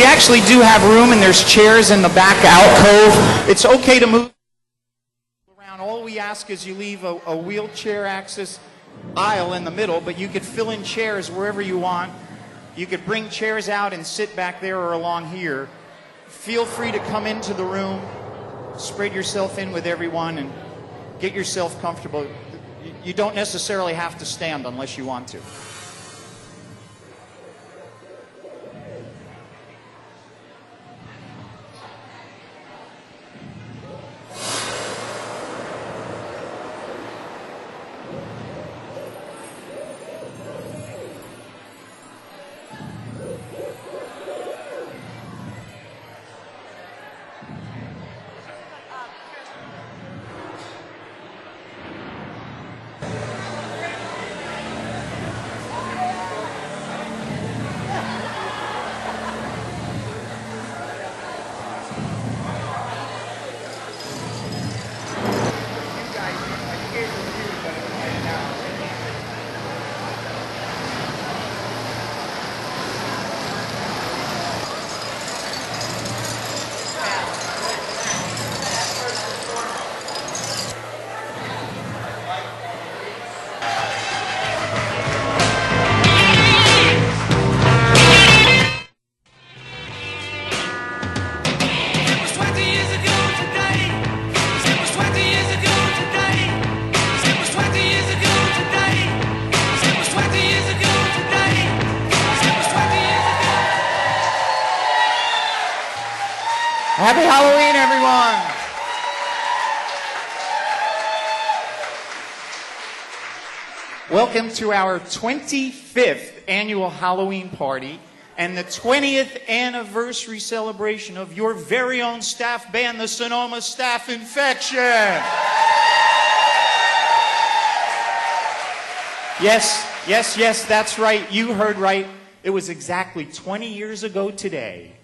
We actually do have room, and there's chairs in the back alcove. It's okay to move around. All we ask is you leave a wheelchair access aisle in the middle, but you could fill in chairs wherever you want. You could bring chairs out and sit back there or along here. Feel free to come into the room, spread yourself in with everyone, and get yourself comfortable. You don't necessarily have to stand unless you want to. Happy Halloween, everyone! Welcome to our 25th annual Halloween party and the 20th anniversary celebration of your very own staff band, the Sonoma Staff Infection. Yes, that's right. You heard right. It was exactly 20 years ago today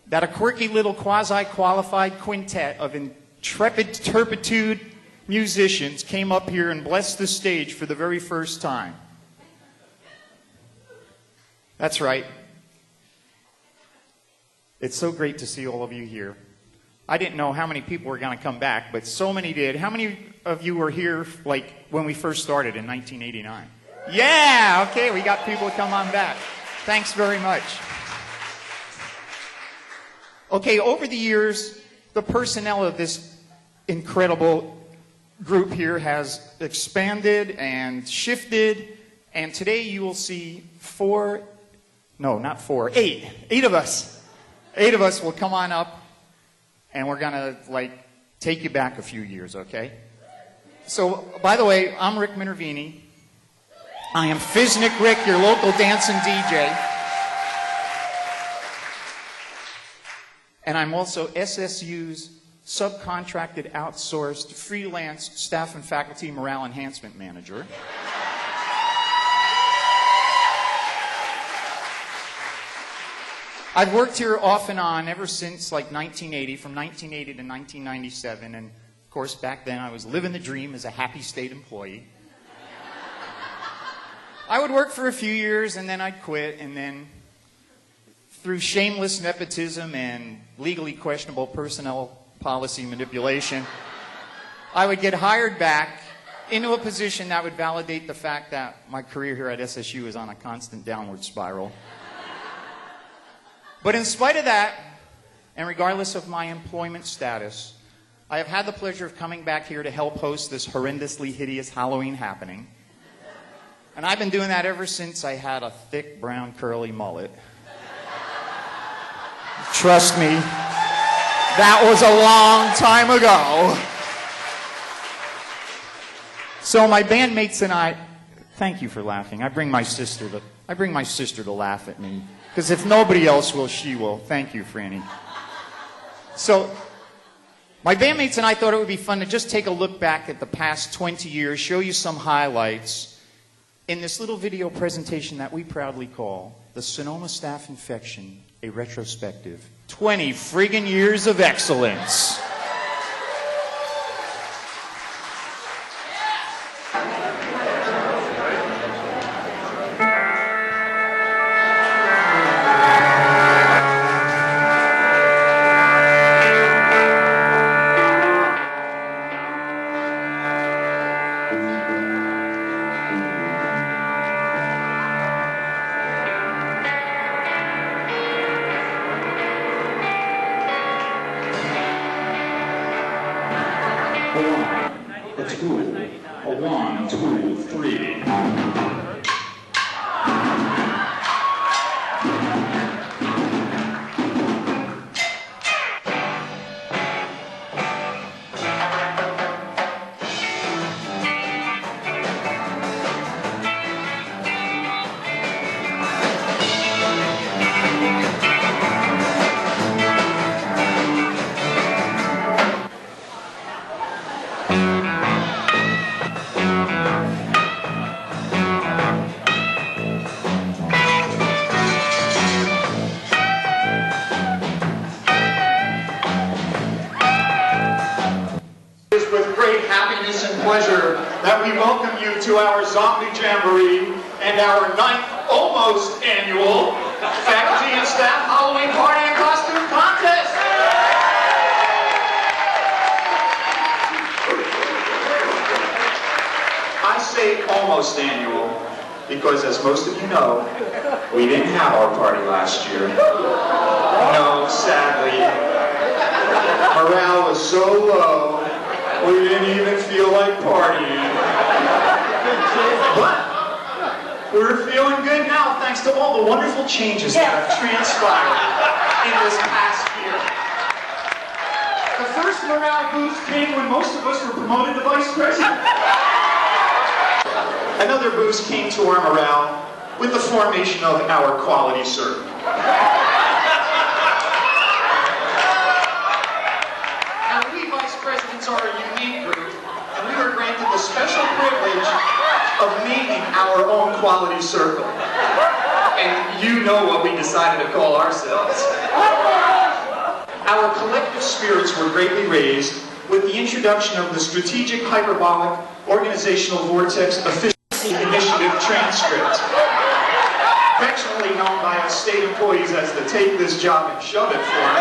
that a quirky little quasi-qualified quintet of intrepid turpitude musicians came up here and blessed the stage for the very first time. That's right. It's so great to see all of you here. I didn't know how many people were going to come back, but so many did. How many of you were here like when we first started in 1989? Yeah, okay, we got people to come on back. Thanks very much. Okay, over the years, the personnel of this incredible group here has expanded and shifted, and today you will see eight of us. 8 of us will come on up, and we're gonna take you back a few years, okay? So, by the way, I'm Rick Minervini. I am Fiznik Rick, your local dancing DJ. And I'm also SSU's subcontracted, outsourced, freelance staff and faculty morale enhancement manager. I've worked here off and on ever since like 1980, from 1980 to 1997, and of course back then I was living the dream as a happy state employee. I would work for a few years and then I'd quit, and then through shameless nepotism and legally questionable personnel policy manipulation, I would get hired back into a position that would validate the fact that my career here at SSU is on a constant downward spiral. But in spite of that, and regardless of my employment status, I have had the pleasure of coming back here to help host this horrendously hideous Halloween happening. And I've been doing that ever since I had a thick, brown, curly mullet. Trust me, that was a long time ago. So my bandmates and I, thank you for laughing. I bring my sister to laugh at me, because if nobody else will, she will. Thank you, Franny. So my bandmates and I thought it would be fun to just take a look back at the past 20 years, show you some highlights in this little video presentation that we proudly call the Sonoma Staff Infection, a retrospective. 20 friggin' years of excellence. Let's go. A 1, 2, 3. Pleasure that we welcome you to our Zombie Jamboree and our 9th almost annual Faculty and Staff Halloween Party and Costume Contest. I say almost annual because, as most of you know, we didn't have our party last year. No, sadly. Morale was so low, we didn't even feel like partying. But we're feeling good now thanks to all the wonderful changes that have transpired in this past year. The first morale boost came when most of us were promoted to vice president. Another boost came to our morale with the formation of our quality circle. Presidents are a unique group, and we were granted the special privilege of naming our own quality circle. And you know what we decided to call ourselves. Our collective spirits were greatly raised with the introduction of the Strategic Hyperbolic Organizational Vortex Efficiency Initiative transcript, affectionately known by us state employees as the Take This Job and Shove It form.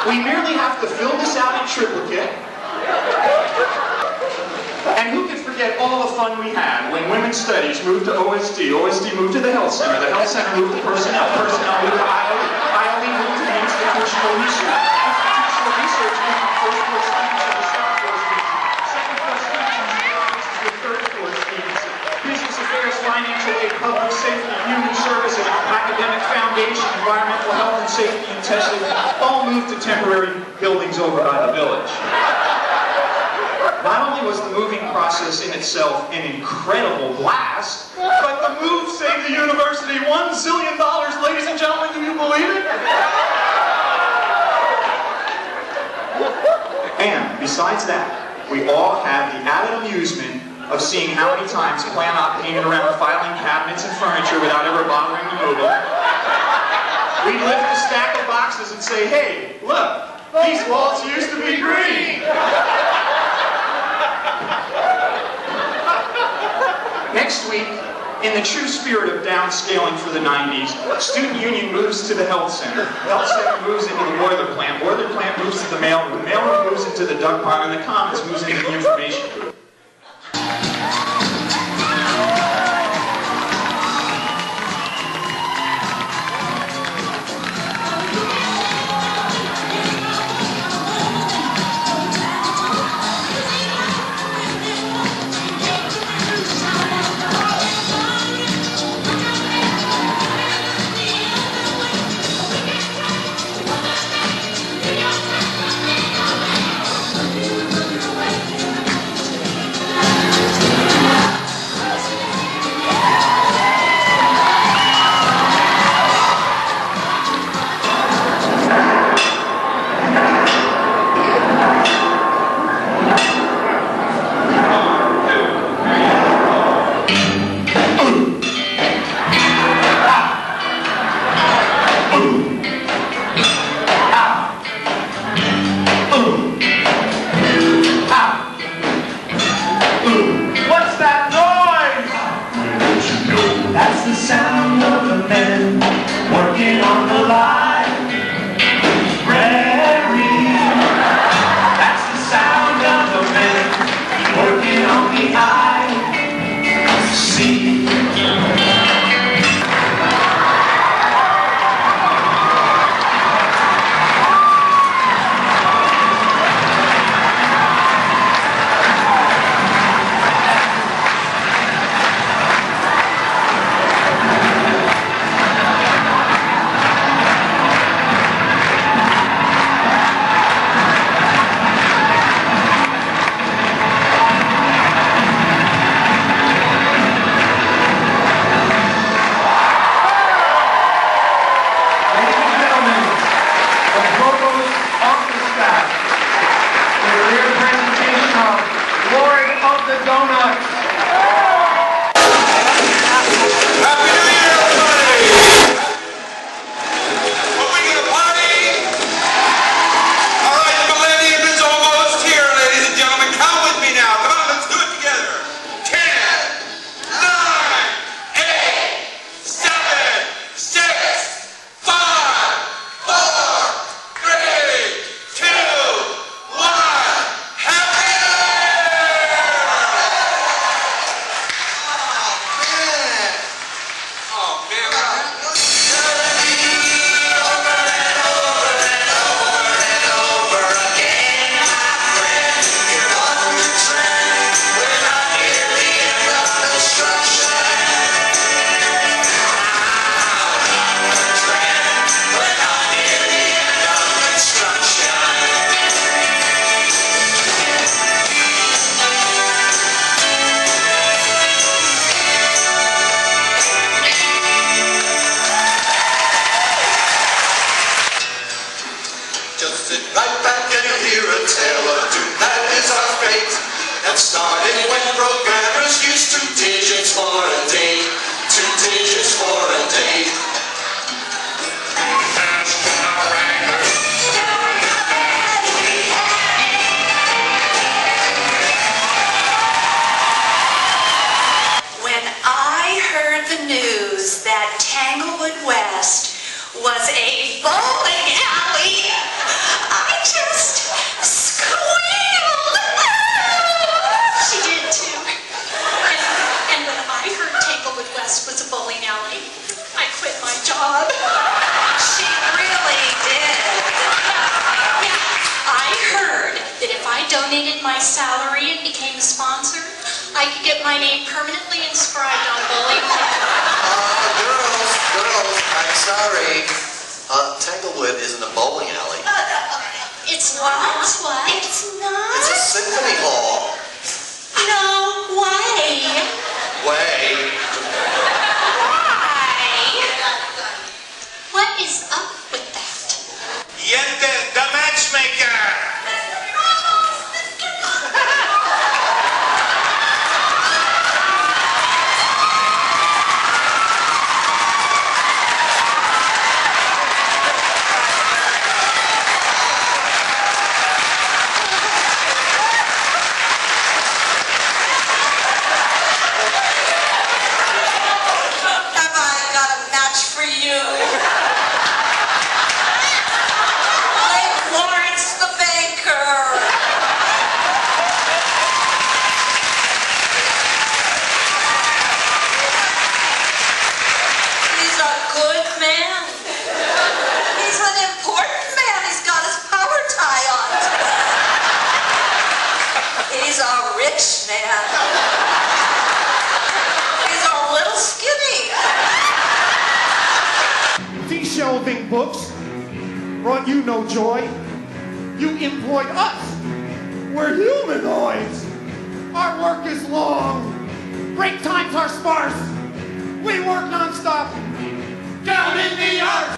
We merely have to fill this out in triplicate. And who can forget all the fun we had when Women's Studies moved to OSD, OSD moved to the Health Center moved to Personnel, Personnel moved to ILE, ILE moved to the Institutional Research, Institutional Research moved to first floor students of the second floor students, second floor students to the third floor students, Business Affairs, Financial Aid, Public Safety, Human Services, Academic Foundation, Environmental Health and Safety and Testing, all moved to temporary buildings over by the village. Not only was the moving process in itself an incredible blast, but the move saved the university $1 zillion, ladies and gentlemen, can you believe it? And besides that, we all had the added amusement of seeing how many times Plan-Op painted around filing cabinets and furniture without ever bothering to move them. We'd lift a stack of boxes and say, hey, look, these walls used to be green. Next week, in the true spirit of downscaling for the 90s, Student Union moves to the Health Center. Health Center moves into the Boiler Plant. Boiler Plant moves to the mailroom. Mailroom moves into the duck pond, and the Commons moves into the information group. sit right back and you'll hear a tale of doom. That is our fate. That started when programmers used 2 digits for a day. 2 digits for a day. When I heard the news that Tanglewood West was a bowling alley, I just squealed. She did too. And when I heard Tanglewood West was a bowling alley, I quit my job. She really did. Yeah, I heard that if I donated my salary and became a sponsor, I could get my name permanently inscribed on bowling pins. Girls, I'm sorry. Tanglewood isn't a bowling alley. It's not? What? It's not? It's a symphony hall. No way. Way. Why? What is up with that? Yente, the matchmaker. Have I got a match for you? Like Lawrence the Baker. He's a good man. He's an important man. He's got his power tie on. He's a rich man. He's a little skinny. De-shelving books brought you no joy. You employed us. We're humanoids. Our work is long. Break times are sparse. We work non-stop. Down in the earth.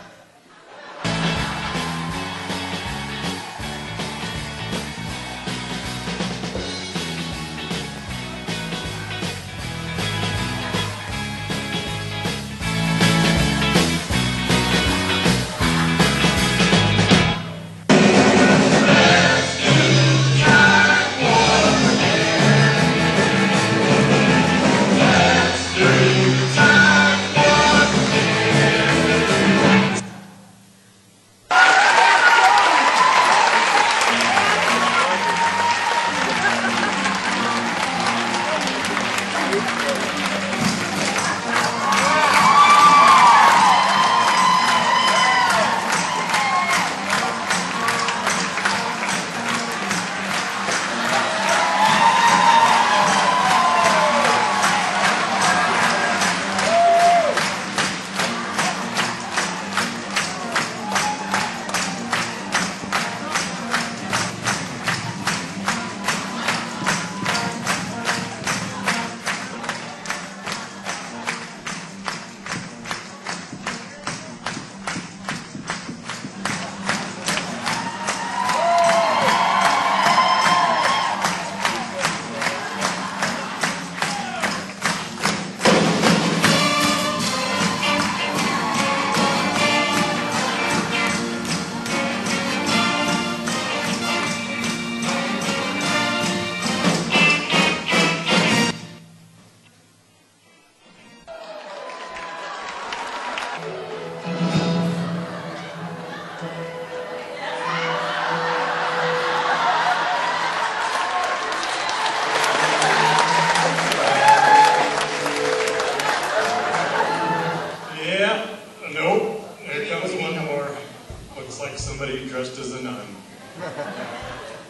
somebody dressed as a nun.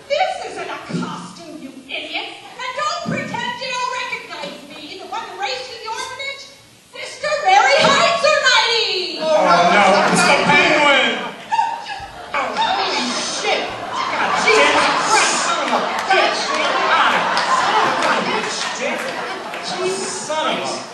This isn't a costume, you idiot! And don't pretend you don't recognize me, the one who raised you in the orphanage! Sister Mary Heitzernighty! Oh, no, it's the penguin! Holy shit! God, Jesus Christ! Son of a bitch! God, son of a bitch! Jesus, son of a...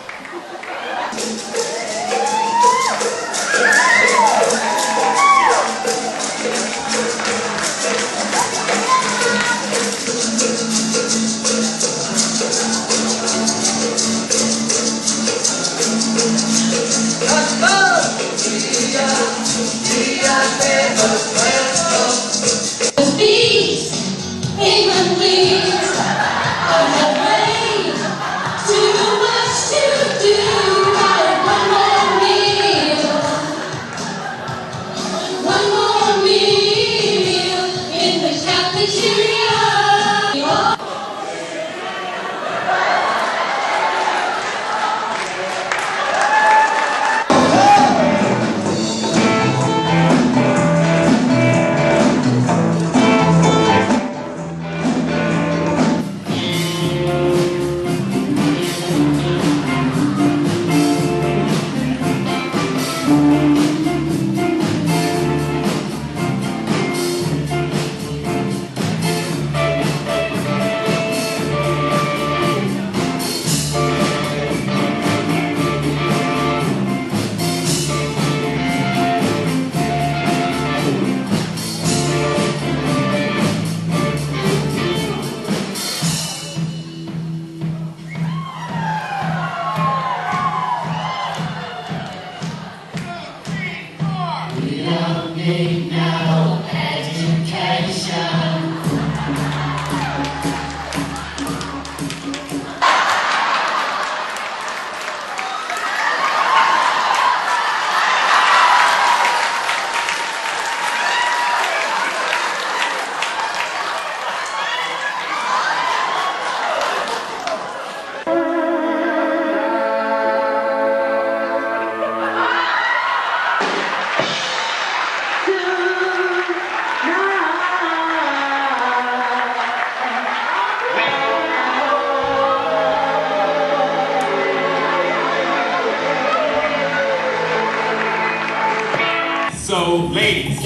So, ladies,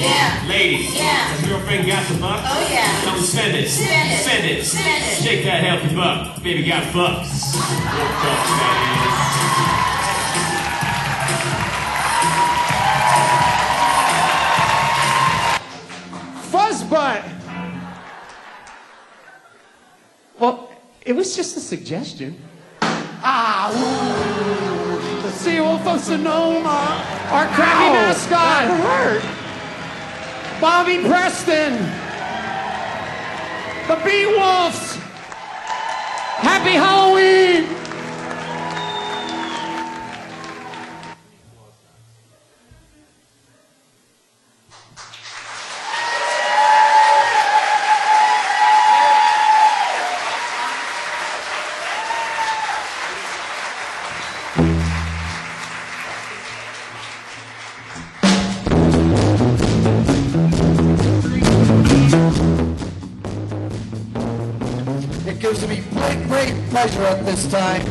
ladies, Yeah. your girlfriend got some bucks? Oh, yeah. Don't spend it. Spend it. Spend it. Spend it. Shake that healthy buck. Baby got bucks. What bucks, that Fuzzbutt! Well, it was just a suggestion. Ooh, the Seawolf of Sonoma, our crappy mascot. That hurt. Bobby Preston, the Beewolves. Happy Halloween! It gives me great pleasure at this time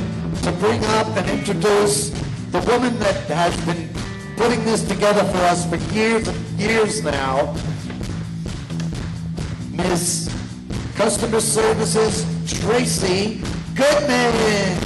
to bring up and introduce the woman that has been putting this together for us for years and years now, Miss Customer Services Tracy Goodman.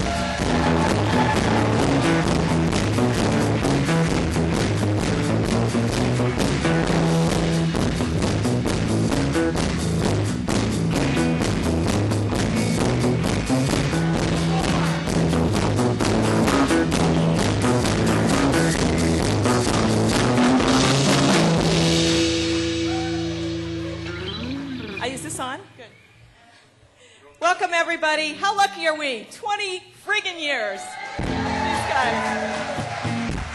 Is this on? Good. Welcome, everybody. How lucky are we? 20 friggin' years. These guys.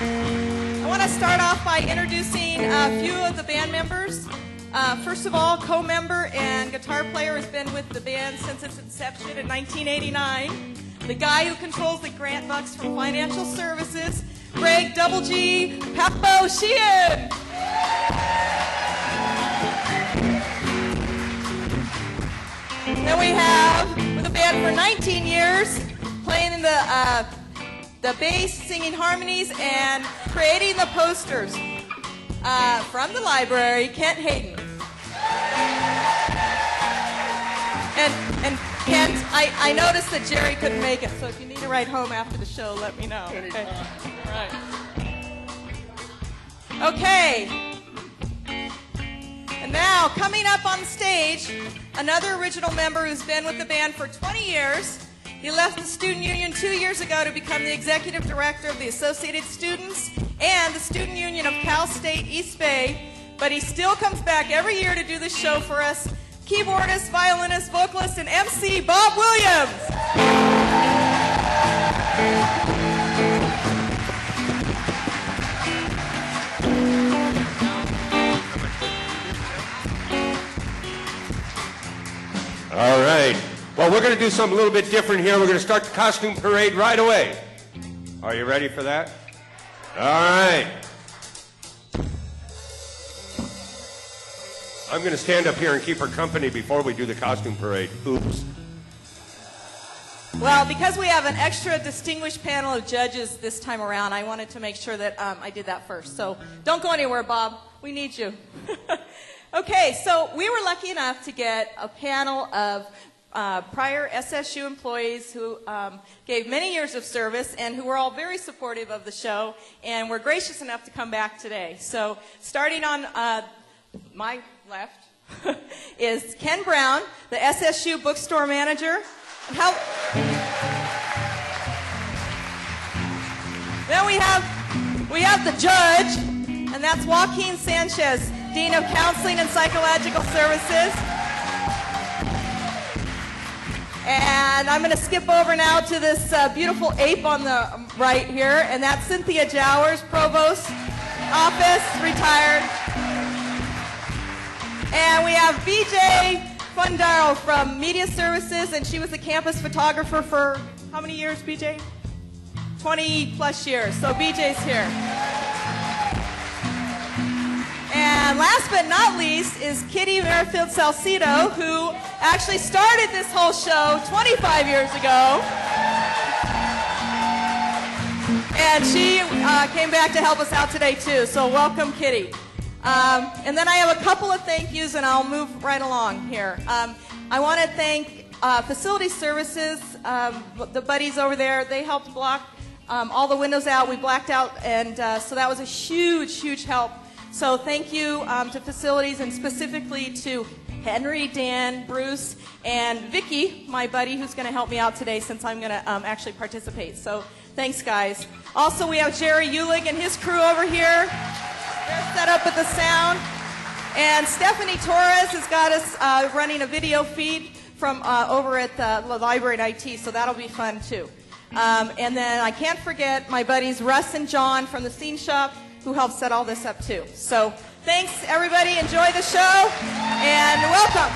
I want to start off by introducing a few of the band members. First of all, co-member and guitar player has been with the band since its inception in 1989. The guy who controls the grant bucks from financial services, Greg Double G Papo Sheehan. Then we have, with a band for 19 years, playing in the bass, singing harmonies, and creating the posters from the library, Kent Hayden. And Kent, I noticed that Jerry couldn't make it, so if you need a ride home after the show, let me know. Okay. All right. Okay. And now, coming up on the stage, another original member who's been with the band for 20 years. He left the student union 2 years ago to become the executive director of the Associated Students and the Student Union of Cal State East Bay. but he still comes back every year to do this show for us. Keyboardist, violinist, vocalist, and MC Bob Williams. All right. Well, we're going to do something a little bit different here. We're going to start the costume parade right away. Are you ready for that? All right. I'm going to stand up here and keep her company before we do the costume parade. Oops. Well, because we have an extra distinguished panel of judges this time around, I wanted to make sure that I did that first. So don't go anywhere, Bob. We need you. Okay, so we were lucky enough to get a panel of prior SSU employees who gave many years of service and who were all very supportive of the show and were gracious enough to come back today. So starting on my left is Ken Brown, the SSU bookstore manager. Then we have the judge, and that's Joaquin Sanchez, Dean of Counseling and Psychological Services. And I'm going to skip over now to this beautiful ape on the right here, and that's Cynthia Jowers, Provost Office, retired. And we have BJ Fundaro from Media Services, and she was a campus photographer for how many years, BJ? 20 plus years. So BJ's here. And last but not least is Kitty Merrifield Salcido, who actually started this whole show 25 years ago. And she came back to help us out today too. So welcome, Kitty. And then I have a couple of thank yous, and I'll move right along here. I want to thank Facility Services, the buddies over there. They helped block all the windows out. We blacked out, and so that was a huge, huge help. So thank you to Facilities, and specifically to Henry, Dan, Bruce, and Vicky, my buddy, who's going to help me out today since I'm going to actually participate. So thanks, guys. Also, we have Jerry Ulig and his crew over here. They're set up with the sound. And Stephanie Torres has got us running a video feed from over at the library at IT, so that'll be fun too. And then I can't forget my buddies Russ and John from the Scene Shop, who helped set all this up too. So thanks, everybody. Enjoy the show, and welcome.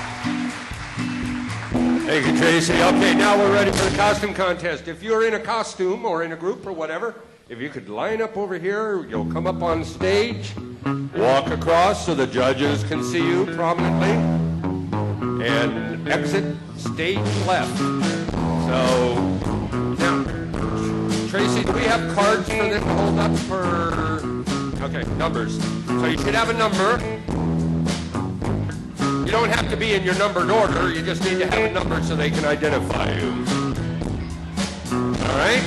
Thank you, Tracy. Okay, now we're ready for the costume contest. If you're in a costume or in a group or whatever, if you could line up over here, you'll come up on stage, walk across so the judges can see you prominently, and exit stage left. So, now, Tracy, do we have cards for them to hold up for, okay, numbers. So you should have a number. You don't have to be in your numbered order, you just need to have a number so they can identify you. All right?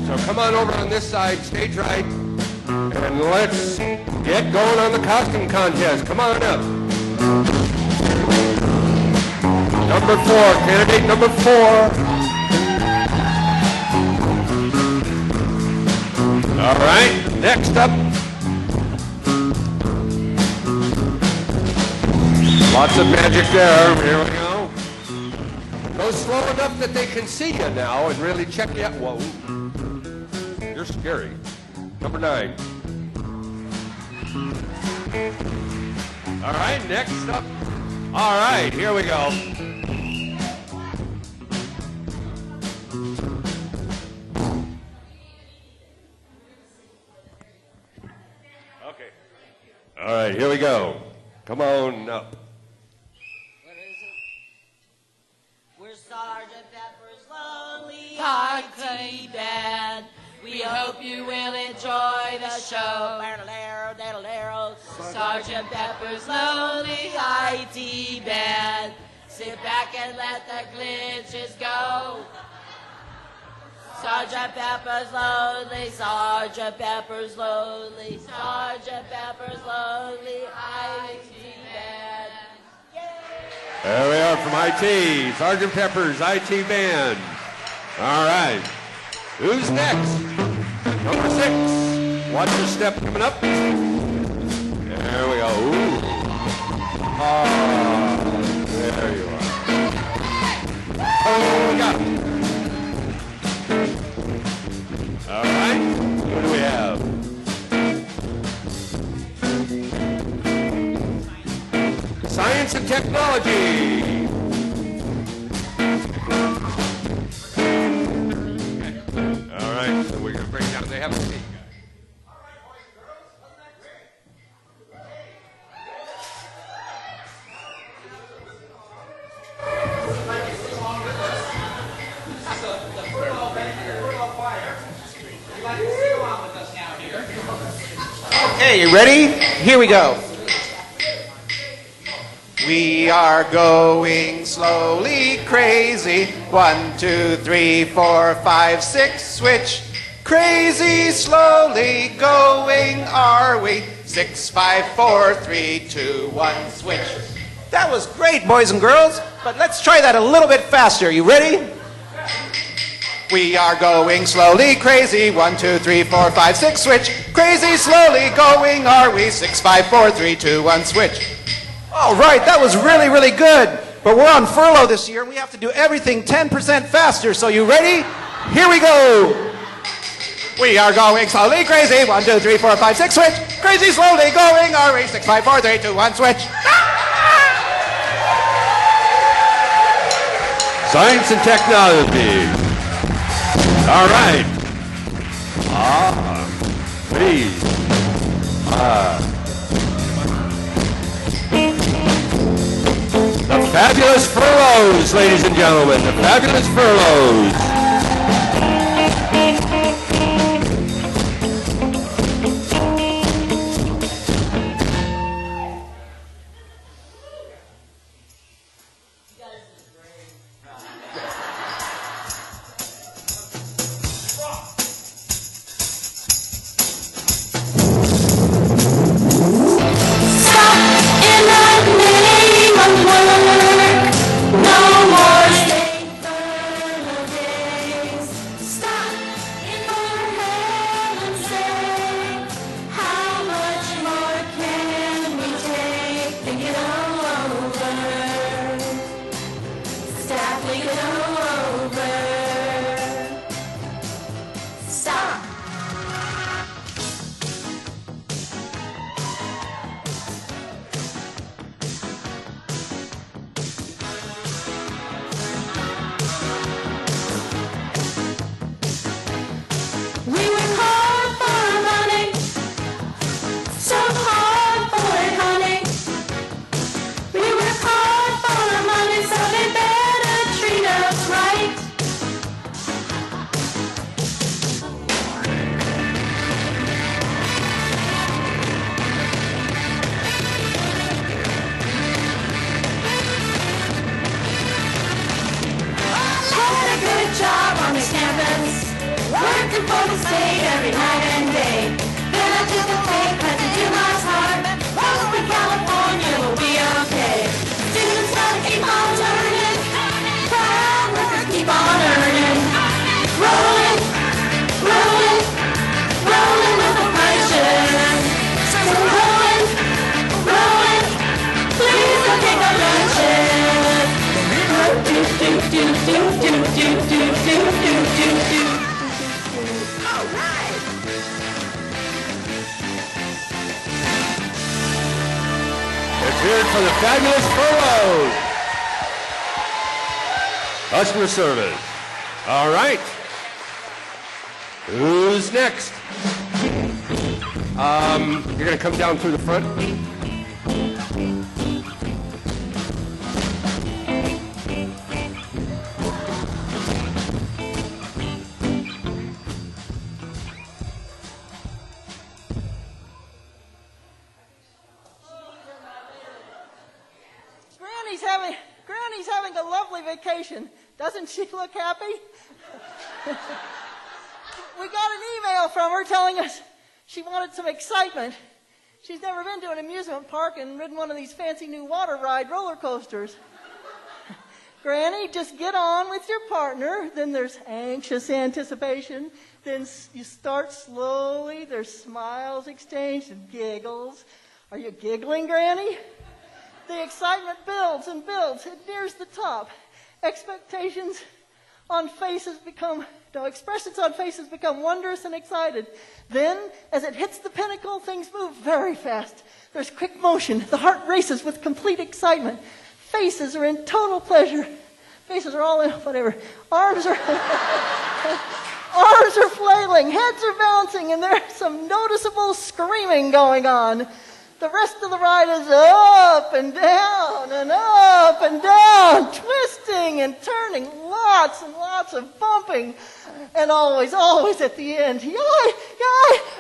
So come on over on this side, stage right, and let's get going on the costume contest. Come on up. Number 4, candidate number 4. All right, next up. Lots of magic there. Here we go. Go slow enough that they can see you now and really check you out. Whoa. You're scary. Number 9. All right, next up. All right, here we go. Okay. All right, here we go. Come on up. What is it? We're Sergeant Pepper's Lonely Hearty Band. We hope you will enjoy the show. Sergeant Pepper's Lonely Hearty Band. Sit back and let the glitches go. Sergeant Pepper's Lonely, Sergeant Pepper's Lonely, Sergeant Pepper's Lonely IT Band. Yay! There we are from IT, Sergeant Pepper's IT Band. All right. Who's next? Number 6. Watch your step coming up. There we go. Science and technology. All right, so we're going to break down. They have a seat. Okay, you ready? Here we go. We are going slowly crazy. 1, 2, 3, 4, 5, 6, switch. Crazy slowly going are we. 6, 5, 4, 3, 2, 1, switch. That was great, boys and girls, but let's try that a little bit faster. You ready? We are going slowly crazy. 1, 2, 3, 4, 5, 6, switch. Crazy slowly going are we. 6, 5, 4, 3, 2, 1, switch. All right, that was really, really good. But we're on furlough this year, and we have to do everything 10% faster. So you ready? Here we go. We are going slowly crazy. 1, 2, 3, 4, 5, 6, switch. Crazy slowly going are we. 6, 5, 4, 3, 2, 1, switch. Science and technology. All right. Please. The fabulous furloughs, ladies and gentlemen. The fabulous furloughs. For the fabulous furloughs. Customer service. All right. Who's next? You're going to come down through the front. Granny's having a lovely vacation. Doesn't she look happy? We got an email from her telling us she wanted some excitement. She's never been to an amusement park and ridden one of these fancy new water ride roller coasters. Granny, just get on with your partner. Then there's anxious anticipation. Then you start slowly. There's smiles exchanged and giggles. Are you giggling, Granny? The excitement builds and builds. It nears the top. Expressions on faces become wondrous and excited. Then, as it hits the pinnacle, things move very fast. There's quick motion. The heart races with complete excitement. Faces are in total pleasure. Faces are all in, whatever. Arms are flailing. Heads are bouncing, and there's some noticeable screaming going on. The rest of the ride is up and down and up and down, twisting and turning, lots and lots of bumping, and always at the end, yay,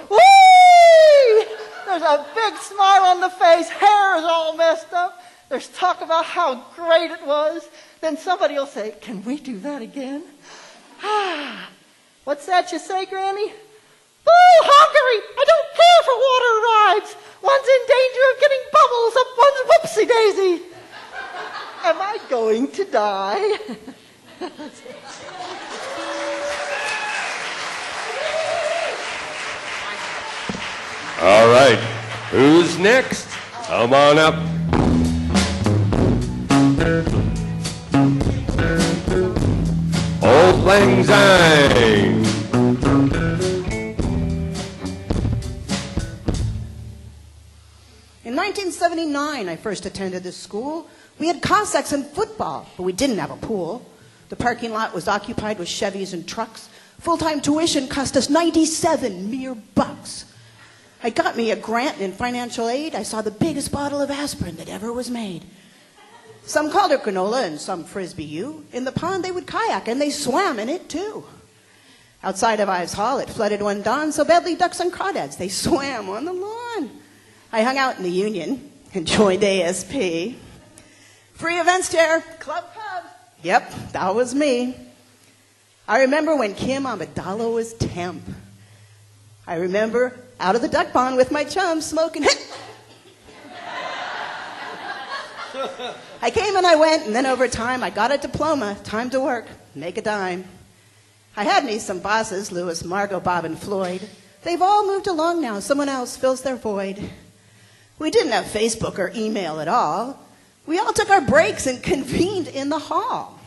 whee! There's a big smile on the face, hair is all messed up. There's talk about how great it was. Then somebody will say, can we do that again? What's that you say, Granny? Boo, Hungary! I don't care for water rides. One's in danger of getting bubbles up one's whoopsie daisy. Am I going to die? All right. Who's next? Come on up. Old Lang Syne. In 1979, I first attended this school. We had Cossacks and football, but we didn't have a pool. The parking lot was occupied with Chevys and trucks. Full-time tuition cost us 97 mere bucks. I got me a grant in financial aid. I saw the biggest bottle of aspirin that ever was made. Some called it granola and some Frisbee U. In the pond, they would kayak, and they swam in it, too. Outside of Ives Hall, it flooded one dawn, so badly ducks and crawdads, they swam on the lawn. I hung out in the Union and joined ASP. Free events chair, Club Cub. Yep, that was me. I remember when Kim Amidala was temp. I remember out of the duck pond with my chums smoking. I came and I went, and then over time I got a diploma. Time to work, make a dime. I had me some bosses, Louis, Margot, Bob, and Floyd. They've all moved along now. Someone else fills their void. We didn't have Facebook or email at all. We all took our breaks and convened in the hall.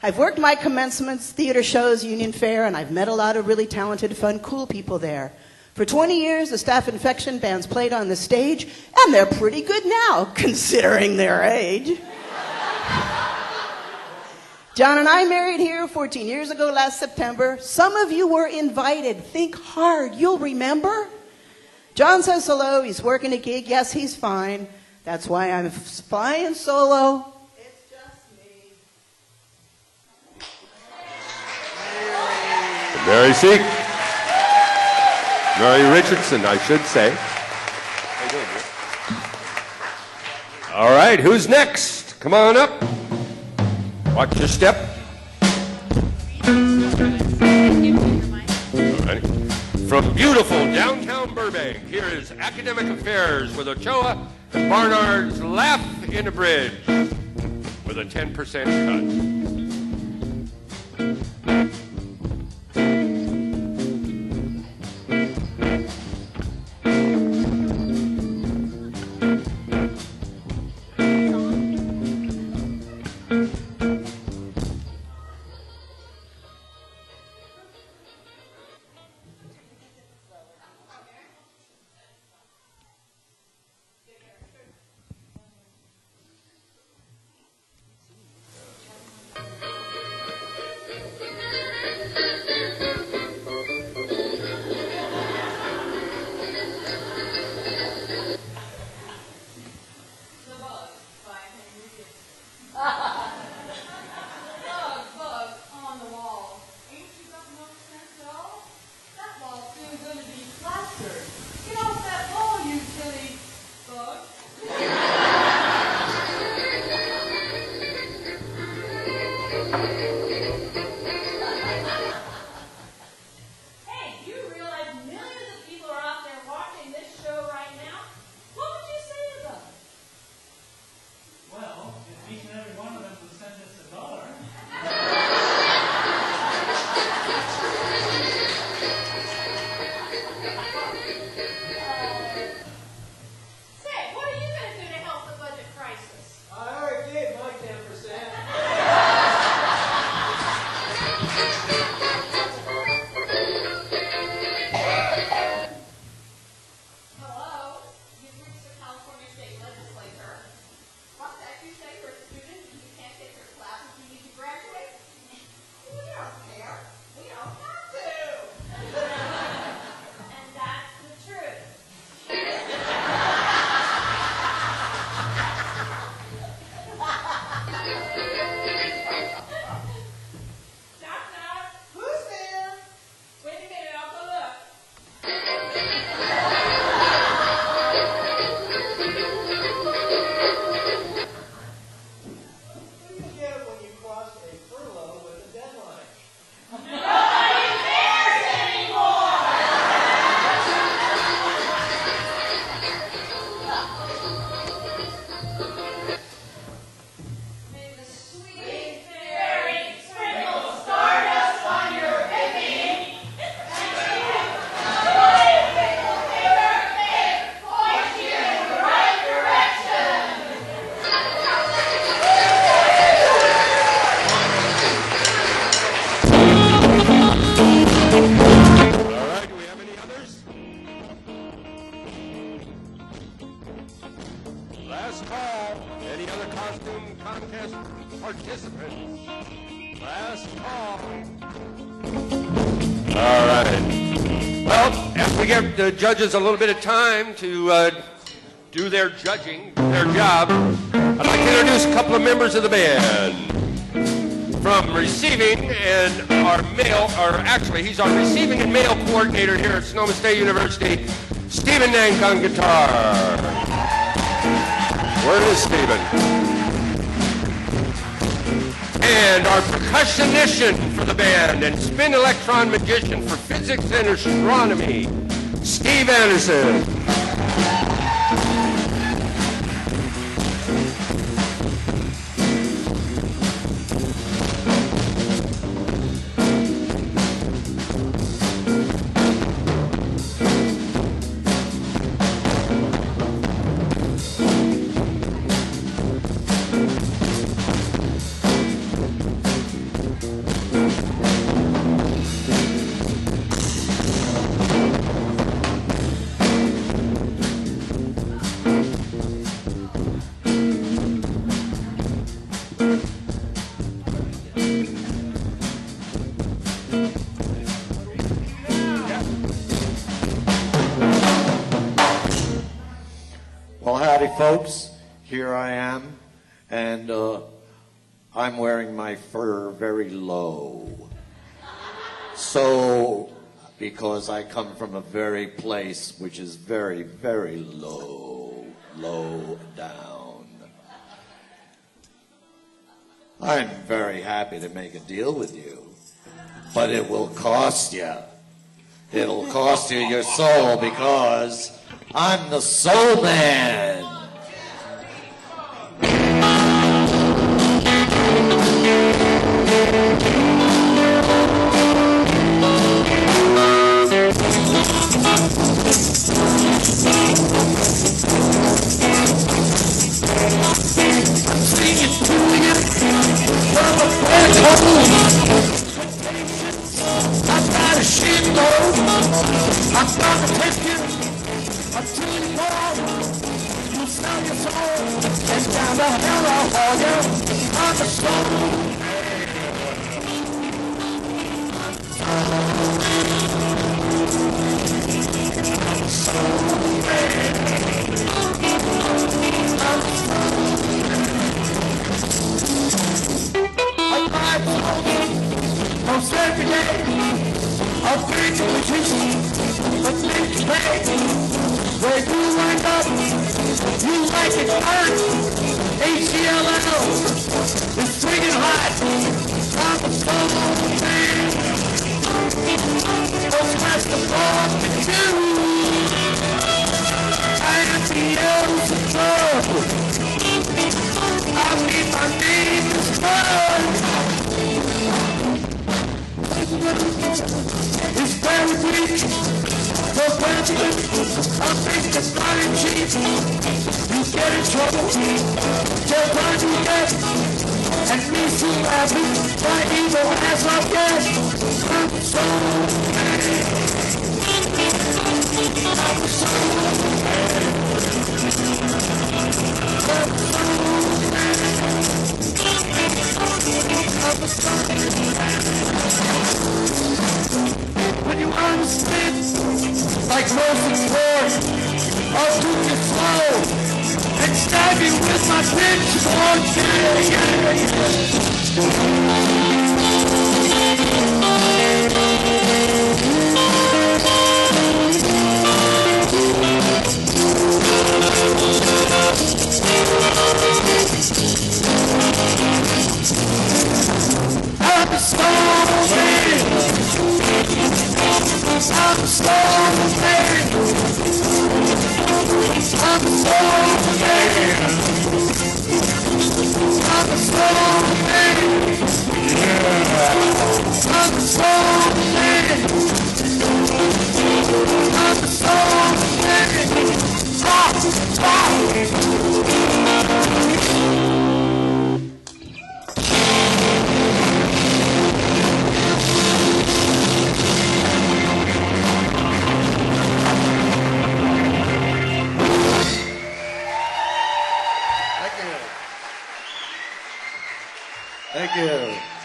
I've worked my commencements, theater shows, Union Fair, and I've met a lot of really talented, fun, cool people there. For 20 years, the Staff Infection bands played on the stage, and they're pretty good now, considering their age. John and I married here 14 years ago last September. Some of you were invited. Think hard. You'll remember. John says hello. He's working a gig. Yes, he's fine. That's why I'm flying solo. It's just me. Mary Seek. Mary Richardson, I should say. All right, who's next? Come on up. Watch your step. All right. From beautiful downtown Burbank, here is Academic Affairs with Ochoa and Barnard's Laugh in a Bridge with a 10% cut. Last call. Any other costume contest participants? Last call. All right. Well, as we give the judges a little bit of time to do their judging, their job, I'd like to introduce a couple of members of the band. From receiving and our mail, or actually, he's our receiving and mail coordinator here at Sonoma State University, Stephen Nank on guitar. Where is Stephen? And our percussionist for the band and spin electron magician for physics and astronomy, Steve Anderson. Well, howdy, folks. Here I am, and I'm wearing my fur very low. So, because I come from a very place which is very, very low down. I'm very happy to make a deal with you, but it will cost you. It'll cost you your soul because I'm the soul man. I've got a shitload. I'm gonna take you until you fall. You sell your soul and down the hell I'll haul you. I'm the soul. Most every day, I'll bring you a teacher, but make you pay. Where you wind up, you like it hot. ACLL is swinging hot. I'm a solo man. Don't pass the ball to you. I am the elves of trouble. I mean, my name is Bud. It's very weak. For Benjamin, I'll make the flying cheap. You get in trouble, tell God you get, and me too happy, my evil ass I'll get. I'm so mad. I'm so mad. I'm so mad. I'm so mad. When you understand, like Rose's word, I'll do you slow and stab you with my pitchfork. I'm a soul man. I'm a soul man. I'm a soul man. I'm a soul man. Yeah. I'm a soul man. I'm a soul man. Stop! Stop! Thank you.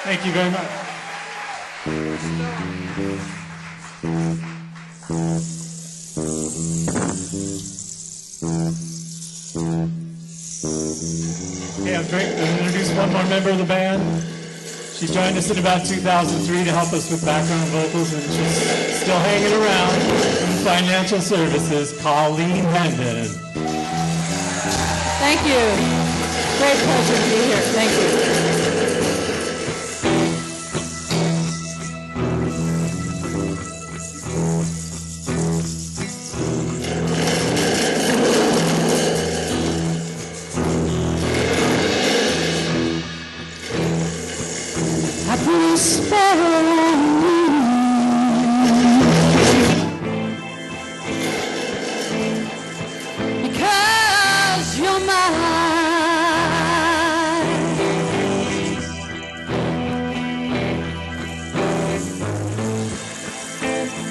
Thank you very much. Okay, I'm going to introduce one more member of the band. She joined us in about 2003 to help us with background vocals, and she's still hanging around in financial services, Colleen Hendon. Thank you. Great pleasure to be here. Thank you. I put a spell on you because you're mine.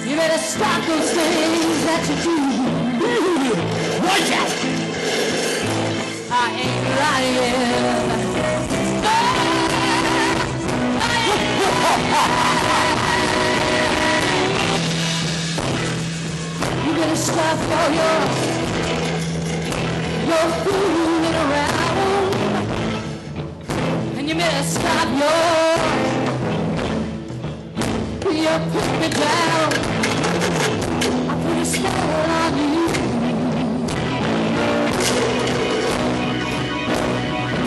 You better stop those things that you do. Watch out! I ain't lying. You better stop all your fooling around, and you better stop your putting me down. I put a spell on you,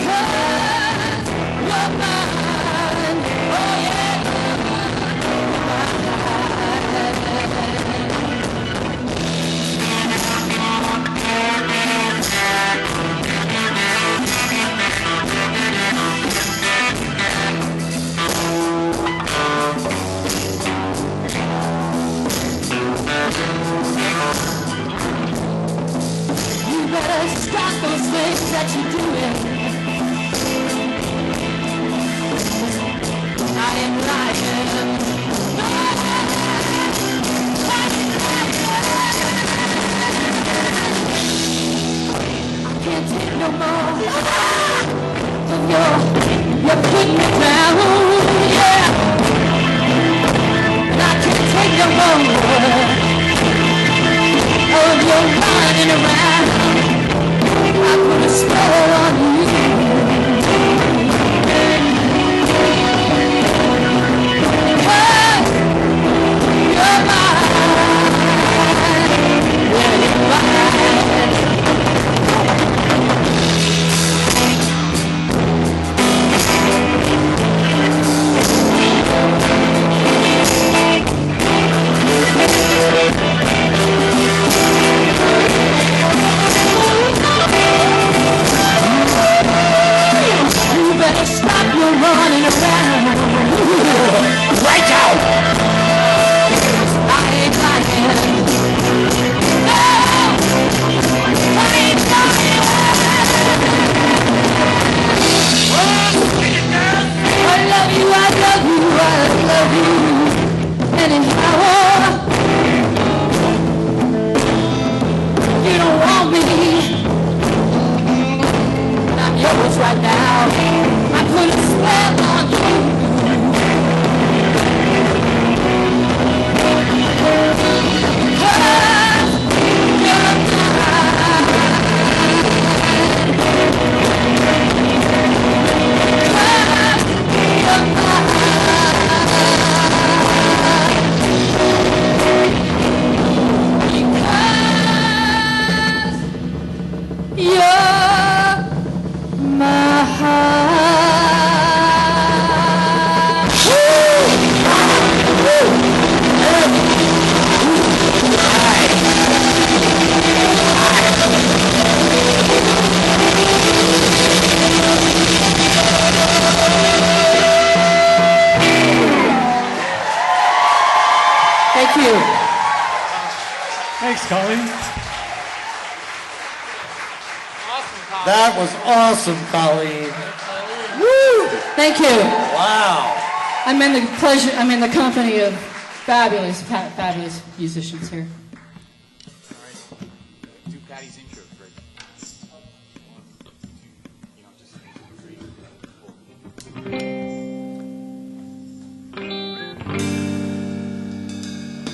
'cause you're mine. Oh yeah. You better stop those things that you're doing. I am lying. I can't take no more of you're putting me down, yeah. And I can't take no more of your running around. I put a spell on you. Hey, you're mine. Yeah, you're mine. You better stop your running around. Right out! I ain't lying. No! I ain't lying. I love you, I love you, I love you. Anyhow, you don't want me. I'm yours right now. I put a spell on you. You're my heart. Thank you. Thanks, Colleen. That was awesome, Colleen. Woo! Thank you. Wow. I'm in the company of fabulous musicians here. Do Patty's intro, Greg.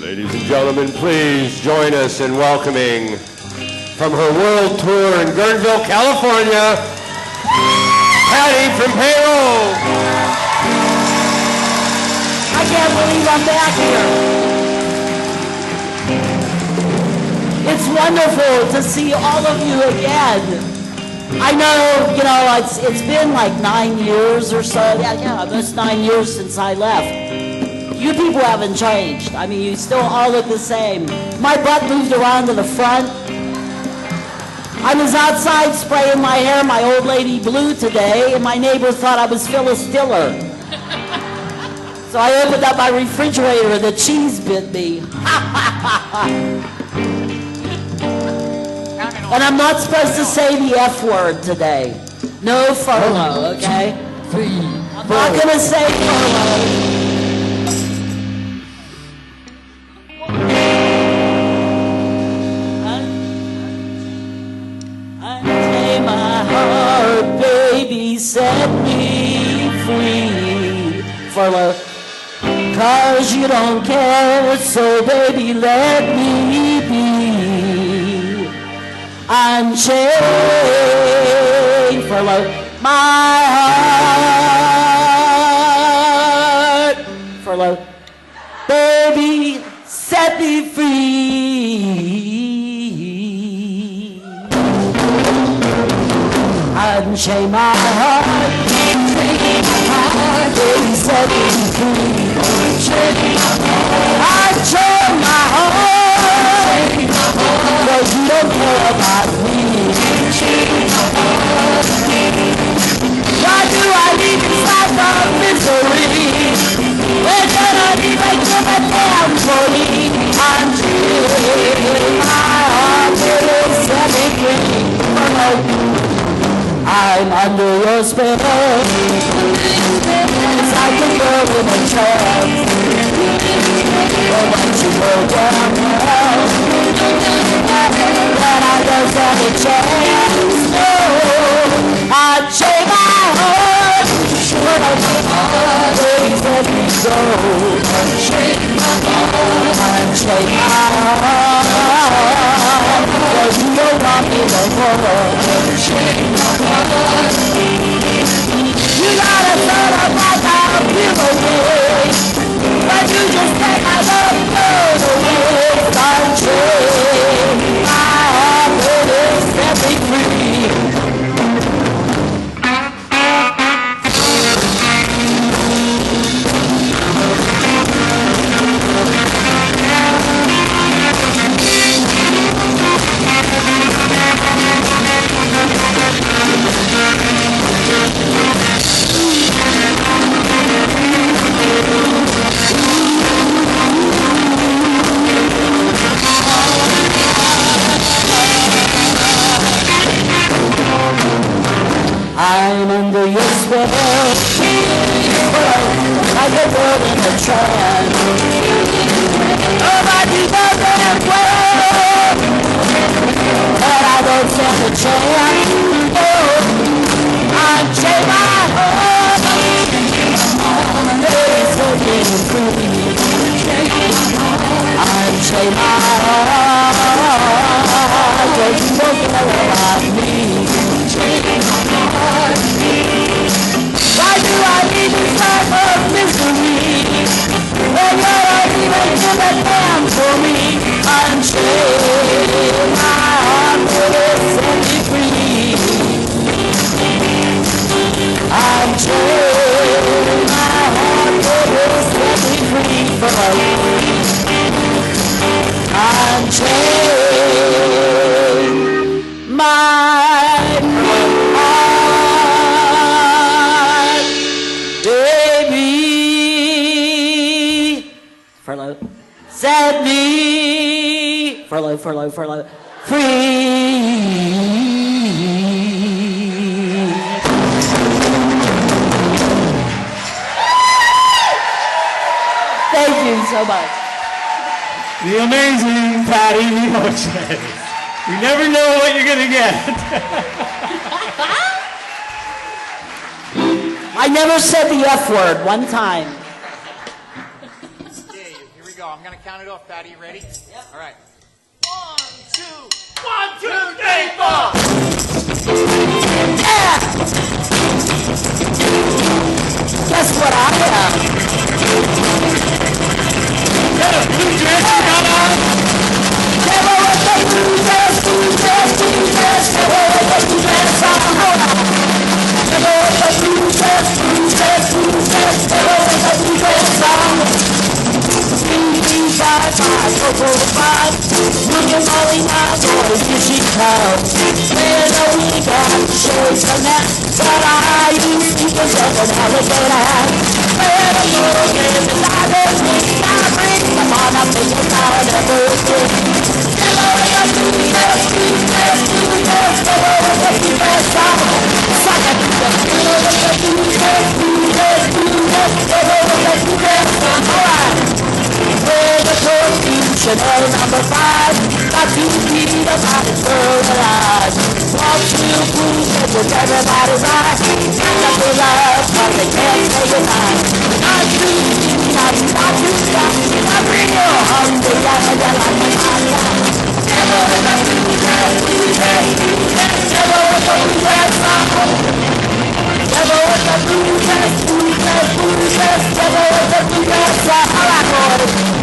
Ladies and gentlemen, please join us in welcoming from her world tour in Guerneville, California, Patty from payroll. I can't believe I'm back here. It's wonderful to see all of you again. I know, it's been like 9 years or so. Yeah, almost 9 years since I left. You people haven't changed. I mean, you still all look the same. My butt moved around to the front. I was outside spraying my hair my old lady blue today, and my neighbor thought I was Phyllis Diller. So I opened up my refrigerator and the cheese bit me. And I'm not supposed to say the F word today. No furlough, okay? I'm not going to say furlough. Unchain my heart, baby, set me free. Furlough. 'Cause you don't care, so baby, let me be. Unchained, furlough, my heart. Furlough, baby, set me free. Unchain my heart, baby, set me free. Unchain my heart, cause you don't care about me. Why do I leave inside of misery? When can I even give a damn for me? Unchain my heart, baby, set me free. I'm under your spell. It's like a girl in a trance. But once you go down now, then I don't stand a chance. No, unchain my heart. Please let me go. Unchain my heart. 'Cause you don't want me no more. You got a thought of like I'll give away, but you just take my love away. Unchain my heart, baby, set me free. I'm under your spell. I get caught in a trance. Nobody knows that well, but I don't stand a chance. Oh, unchain my heart. Please set me free. Unchain my heart. Don't you don't care about me. Why do I need this type of misery? When you don't even give a damn for me. Unchain my heart, baby, set me free. Unchain my heart, baby, set me free. Unchain my set me, furlough, free. Thank you so much. The amazing Patty O'Shea. You never know what you're going to get. I never said the F word one time. I'm going to count it off, Patty. You ready? Yep. All right. 1, 2, 3, 4. Yeah. Guess what I am? Get a blue dress, come on. Devil with the blue dress, blue dress, blue dress. Devil with the blue dress on. Devil with the blue dress, blue dress, blue dress. Devil with the blue dress on. Looking Molly now, boy, here she comes. Saying that we got to show some that. But I used to think of an alligator hat. Where the moon is, and I don't think I bring. Come on up in your town and everything. Hello, the blue dress, blue dress, blue dress. Hello, the blue dress on. Suck it to the blue dress, blue dress, blue dress, blue dress. Hello, the blue dress on. All right. Where the Chanel number 5, got 2 feet about his girl alive. Walk to blues with everybody's eye. Stand up for love, but they can't say goodnight. Not too stop, not real hungry, and I like my life. Never with a blue dress, blue dress, blue dress. Never with a blue dress on. Never with a blue dress, blue dress, blue dress. Never with a blue dress on. All right, boys.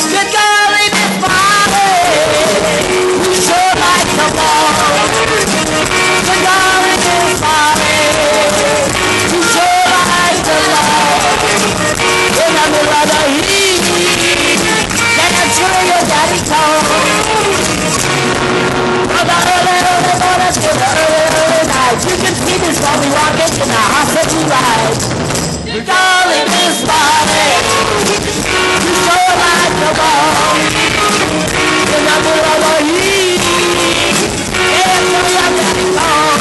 Good girl in this body, we sure like the ball. Good girl in this body, we sure like the ball. In the middle of the heat, dance through your daddy's toe. From the early morning to the early night, you can see this while we walk in the hospital ride. Good girl in this body, you sure like the ball. In the middle of the heat, dance through your daddy's toe.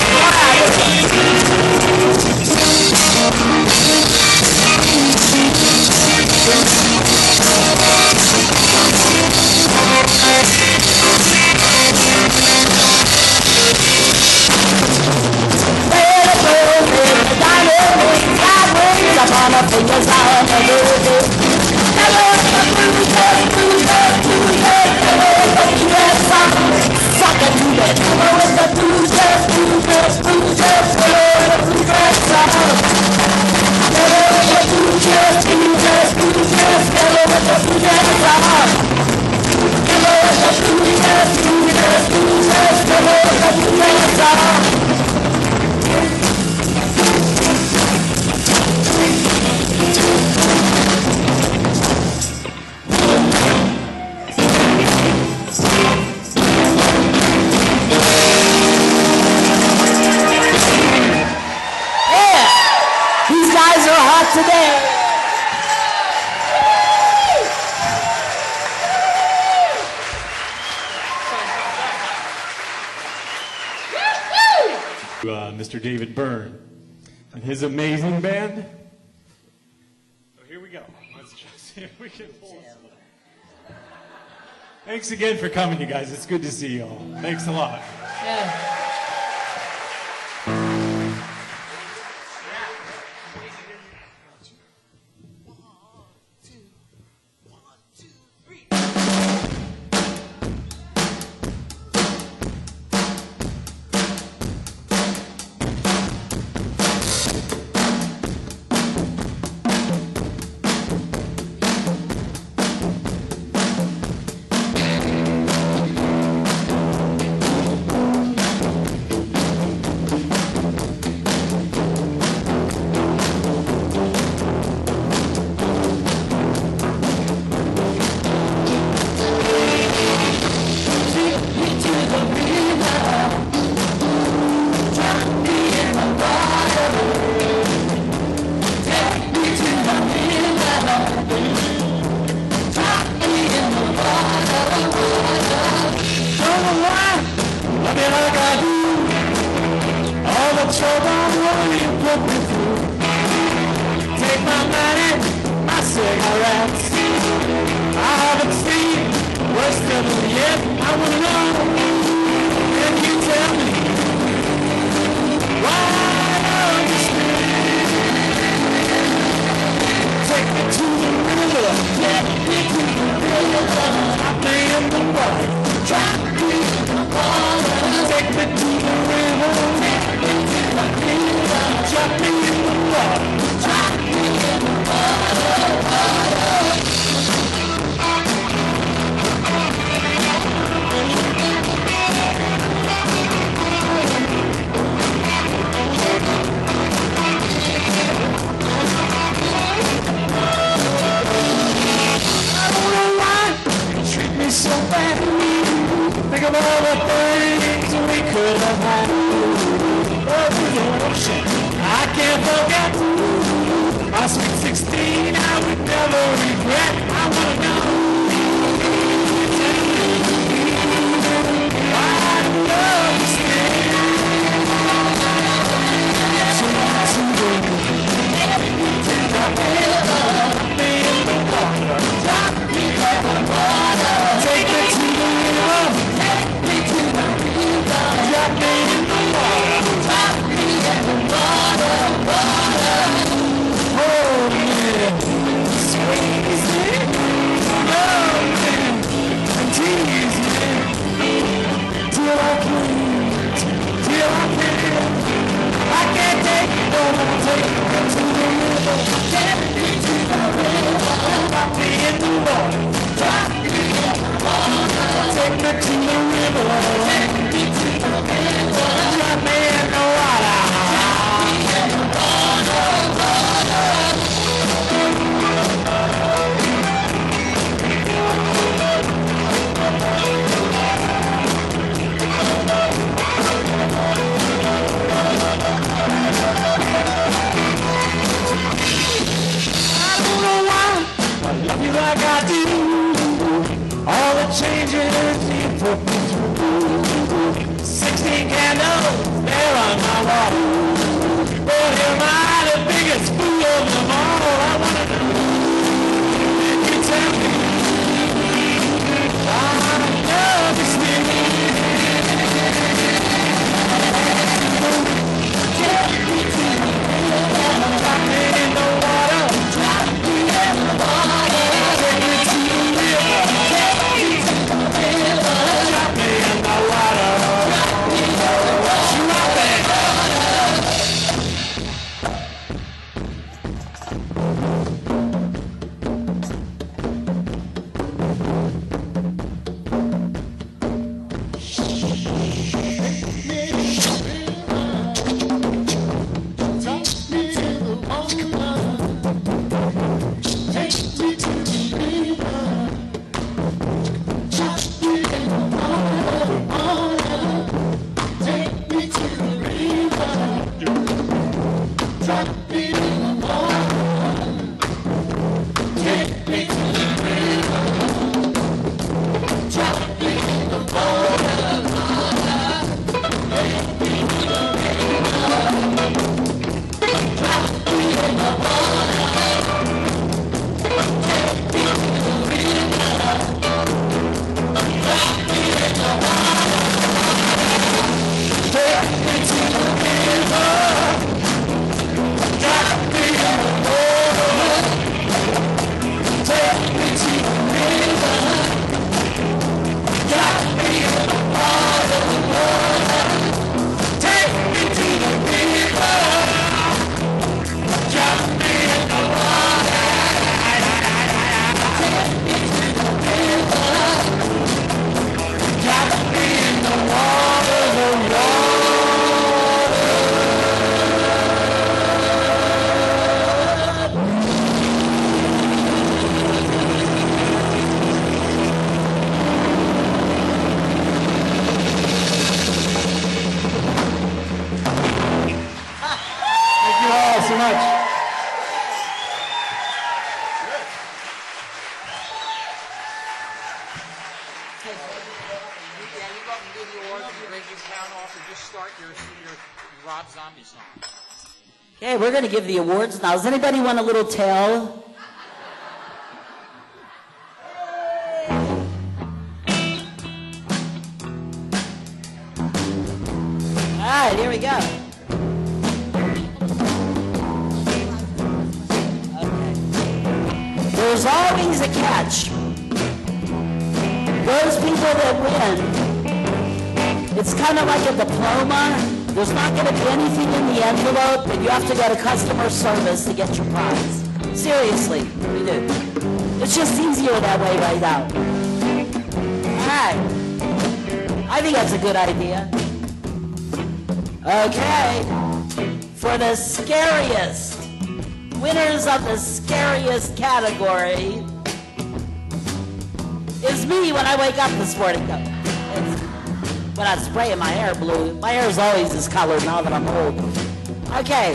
On up in your town and everything. Hello, the blue dress, blue dress, blue dress. Hello, the blue dress on. Suck it to the hello with the blue dress, blue dress, blue dress. Hello, the blue dress on. Hello, the blue dress, blue dress, blue dress. Hello, with the blue dress on. Hello, the blue dress, blue dress, blue dress. Hello, the blue dress on. Today. Mr. David Byrne and his amazing band. So here we go. Let's just see if we can pull this. Thanks again for coming, you guys. It's good to see you all. Thanks a lot. Yeah. cigarettes. I haven't seen worse than yet. I wanna know, can you tell me why don't you stay? Take me to the river, take me to the river. I'm playing the white, try to Yes, I wanna know. I love this man. Take me to the river. Drop me in the water. Take me to the river. Take me to the river. Drop me in the water. Drop me in the water. Oh yeah, squeeze it, love me, and tease me till I can't, till I can't. I can't take it no more. Take me to the river. Take me to the river. Drop me in the water. Drop me in the water. Take me to the river. Take me to the river. Drop me in the water. Drop me in the water. Like I do, all the changes you put me through. 16 candles, there on my wall. But am I the biggest fool of them all? I wanna know. You tell me. I love this thing. Take me to the river. Drop me in the water. Drop me in the water. Okay, we're going to give the awards now. Does anybody want a little tell? All right, here we go. Okay. There's always a catch. Those people that win, it's kind of like a diploma. There's not going to be anything in the envelope, and you have to go to customer service to get your prize. Seriously, we do. It's just easier that way right now. All right. I think that's a good idea. Okay. For the scariest, winners of the scariest category is me when I wake up this morning. When I spray my hair blue. My hair is always this color now that I'm old. Okay.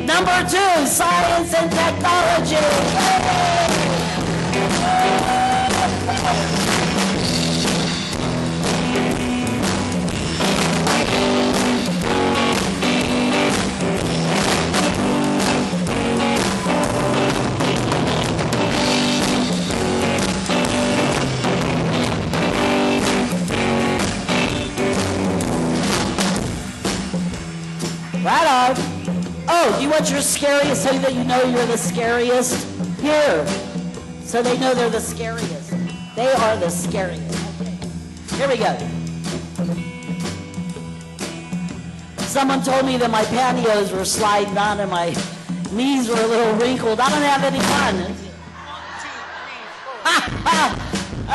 Number 2, science and technology. Yay! what your scariest, so that you know you're the scariest? Here. So they know they're the scariest. They are the scariest. Okay. Here we go. Someone told me that my pantyhose were sliding down and my knees were a little wrinkled. I don't have any fun.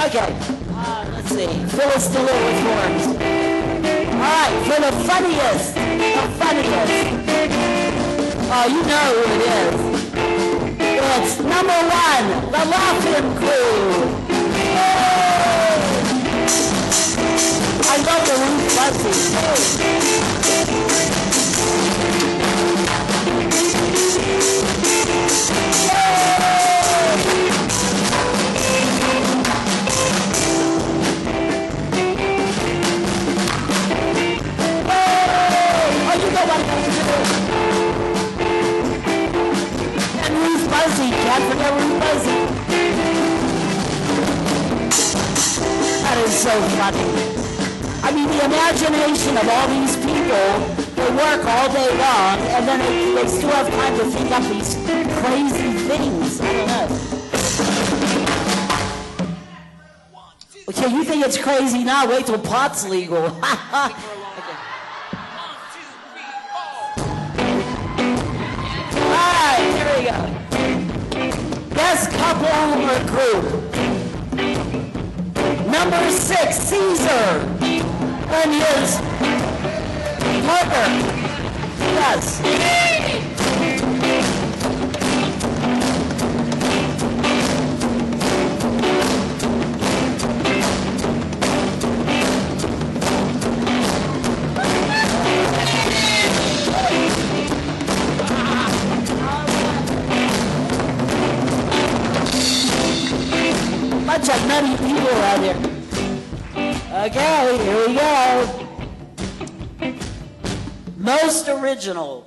Okay. Let's see. Phyllis Diller with horns. All right, for the funniest. The funniest. Oh, you know who it is. It's number 1, the Laughing Crew. I love the Ruth Buzzy. And Ruth Buzzy, can't forget Ruth Buzzy. That is so funny. I mean, the imagination of all these people, they work all day long, and then they still have time to think up these crazy things. I don't know. Okay, you think it's crazy now? Wait till pot's legal. Here we go. Best couple or group. Number 6, Caesar. And his partner. Yes. Bunch of nutty people out here. Okay, here we go. Most original.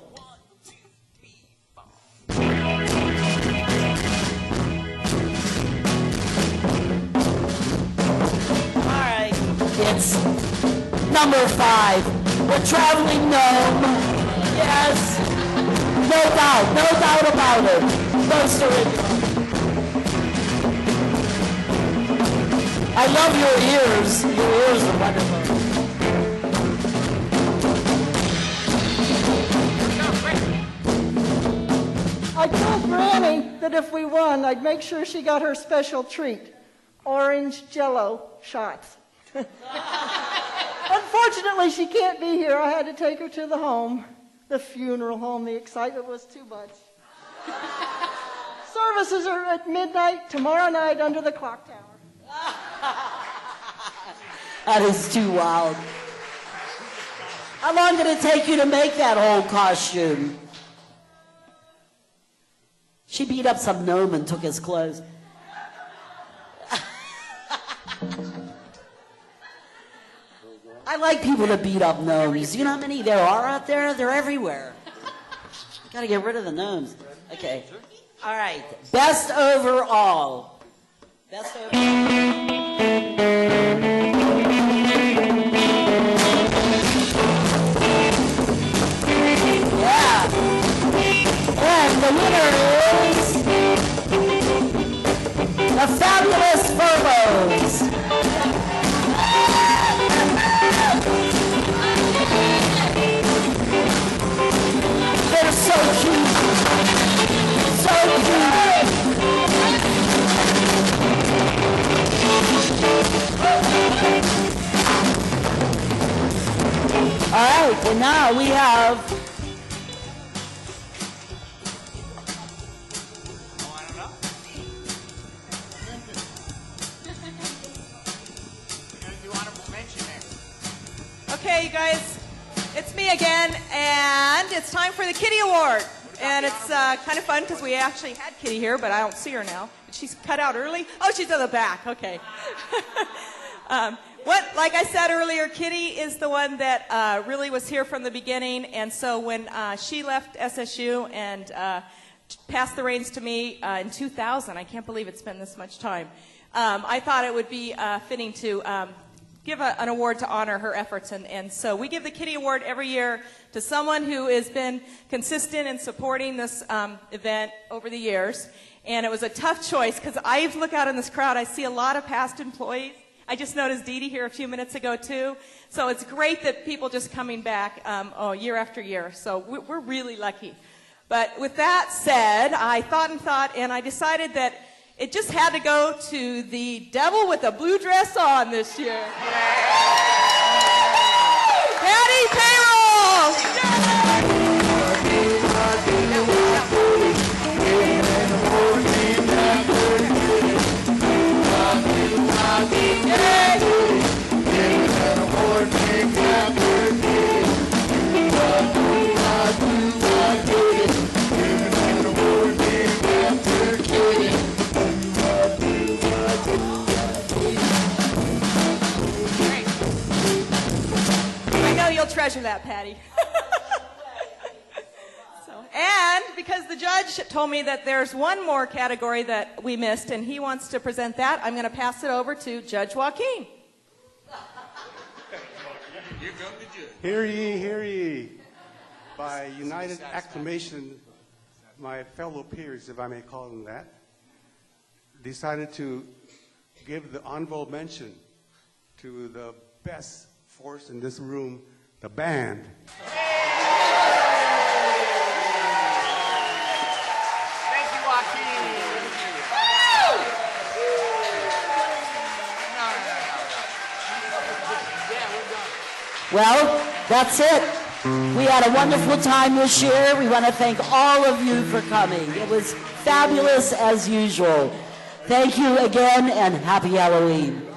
Alright, it's number 5. The Traveling Gnome. Yes. No doubt about it. Most original. I love your ears. Your ears are wonderful. I told Granny that if we won, I'd make sure she got her special treat, orange Jell-O shots. Unfortunately, she can't be here. I had to take her to the home, the funeral home. The excitement was too much. Services are at midnight tomorrow night under the clock tower. That is too wild. How long did it take you to make that whole costume? She beat up some gnome and took his clothes. I like people that beat up gnomes. You know how many there are out there? They're everywhere. Gotta get rid of the gnomes. Okay. All right. Best overall. Best overall. And the winner is the Fabulous Furbos. They're so cute. So cute. All right, and now we have Okay, you guys, it's me again, and it's time for the Kiddie Award. And it's kind of fun because we actually had Kiddie here, but I don't see her now. She's cut out early. Oh, she's in the back. Okay. Like I said earlier, Kiddie is the one that really was here from the beginning. And so when she left SSU and passed the reins to me in 2000, I can't believe it's been this much time, I thought it would be fitting to give an award to honor her efforts. And so we give the Kiddie Award every year to someone who has been consistent in supporting this event over the years. And it was a tough choice because I look out in this crowd, I see a lot of past employees. I just noticed Dee Dee here a few minutes ago too. So it's great that people just coming back year after year. So we're really lucky. But with that said, I thought, and I decided that it just had to go to the devil with a blue dress on this year. Patty Payroll! You'll treasure that, Patty. And because the judge told me that there's one more category that we missed, and he wants to present that, I'm going to pass it over to Judge Joaquin. Hear ye, hear ye. By united acclamation, my fellow peers, if I may call them that, decided to give the honorable mention to the best force in this room, the band. Thank you, Joaquin. Well, that's it. We had a wonderful time this year. We want to thank all of you for coming. It was fabulous as usual. Thank you again, and happy Halloween.